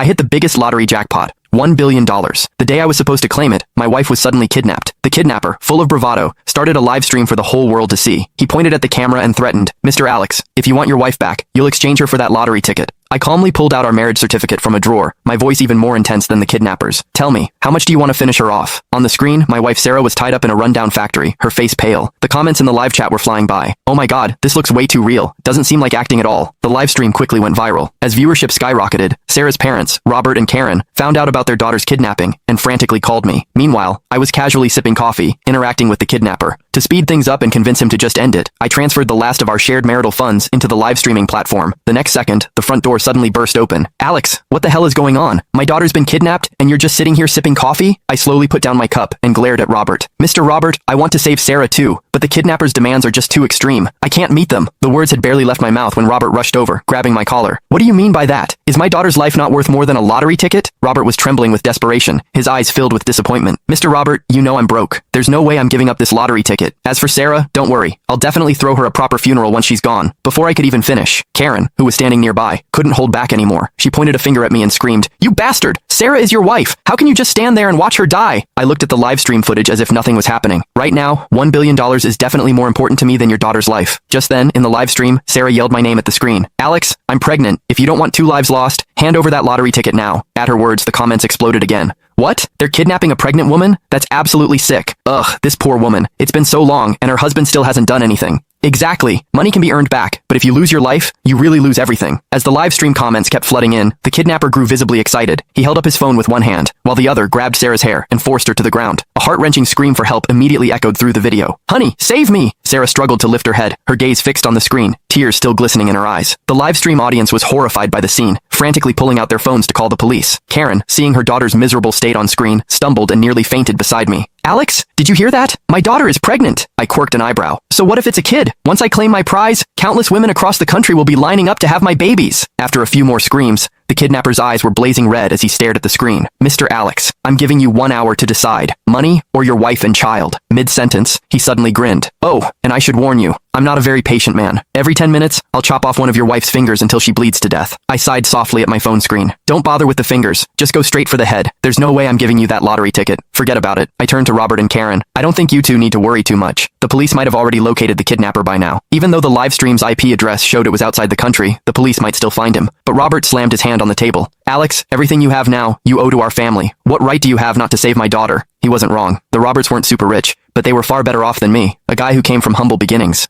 I hit the biggest lottery jackpot. $1 billion. The day I was supposed to claim it, my wife was suddenly kidnapped. The kidnapper, full of bravado, started a live stream for the whole world to see. He pointed at the camera and threatened, "Mr. Alex, if you want your wife back, you'll exchange her for that lottery ticket." I calmly pulled out our marriage certificate from a drawer, my voice even more intense than the kidnappers. "Tell me, how much do you want to finish her off?" On the screen, my wife Sarah was tied up in a rundown factory, her face pale. The comments in the live chat were flying by. "Oh my god, this looks way too real. Doesn't seem like acting at all." The live stream quickly went viral. As viewership skyrocketed, Sarah's parents, Robert and Karen, found out about their daughter's kidnapping and frantically called me. Meanwhile, I was casually sipping coffee, interacting with the kidnapper. To speed things up and convince him to just end it, I transferred the last of our shared marital funds into the live streaming platform. The next second, the front door suddenly burst open. "Alex, what the hell is going on? My daughter's been kidnapped, and you're just sitting here sipping coffee?" I slowly put down my cup and glared at Robert. "Mr. Robert, I want to save Sarah too, but the kidnapper's demands are just too extreme. I can't meet them." The words had barely left my mouth when Robert rushed over, grabbing my collar. "What do you mean by that? Is my daughter's life not worth more than a lottery ticket?" Robert was trembling with desperation, his eyes filled with disappointment. "Mr. Robert, you know I'm broke. There's no way I'm giving up this lottery ticket. As for Sarah, don't worry. I'll definitely throw her a proper funeral once she's gone." Before I could even finish, Karen, who was standing nearby, couldn't hold back anymore. She pointed a finger at me and screamed, "You bastard! Sarah is your wife! How can you just stand there and watch her die?" I looked at the live stream footage as if nothing was happening. Right now, $1 billion is definitely more important to me than your daughter's life. Just then, in the live stream, Sarah yelled my name at the screen. "Alex, I'm pregnant. If you don't want 2 lives lost, hand over that lottery ticket now." At her words, the comments exploded again. "What? They're kidnapping a pregnant woman? That's absolutely sick. Ugh, this poor woman. It's been so long, and her husband still hasn't done anything." Exactly. Money can be earned back, but if you lose your life, you really lose everything. As the live stream comments kept flooding in, the kidnapper grew visibly excited. He held up his phone with one hand, while the other grabbed Sarah's hair and forced her to the ground. A heart-wrenching scream for help immediately echoed through the video. "Honey, save me!" Sarah struggled to lift her head, her gaze fixed on the screen, tears still glistening in her eyes. The live stream audience was horrified by the scene, frantically pulling out their phones to call the police. Karen, seeing her daughter's miserable state on screen, stumbled and nearly fainted beside me. "Alex, did you hear that? My daughter is pregnant." I quirked an eyebrow. "So what if it's a kid? Once I claim my prize, countless women across the country will be lining up to have my babies." After a few more screams, the kidnapper's eyes were blazing red as he stared at the screen. "Mr. Alex, I'm giving you 1 hour to decide. Money or your wife and child." Mid-sentence, he suddenly grinned. "Oh, and I should warn you, I'm not a very patient man. Every 10 minutes, I'll chop off one of your wife's fingers until she bleeds to death." I sighed softly at my phone screen. "Don't bother with the fingers. Just go straight for the head. There's no way I'm giving you that lottery ticket. Forget about it." I turned to Robert and Karen. "I don't think you two need to worry too much. The police might have already located the kidnapper by now. Even though the live stream's IP address showed it was outside the country, the police might still find him." But Robert slammed his hand on the table. "Alex, everything you have now, you owe to our family. What right do you have not to save my daughter?" He wasn't wrong. The Roberts weren't super rich, but they were far better off than me, a guy who came from humble beginnings.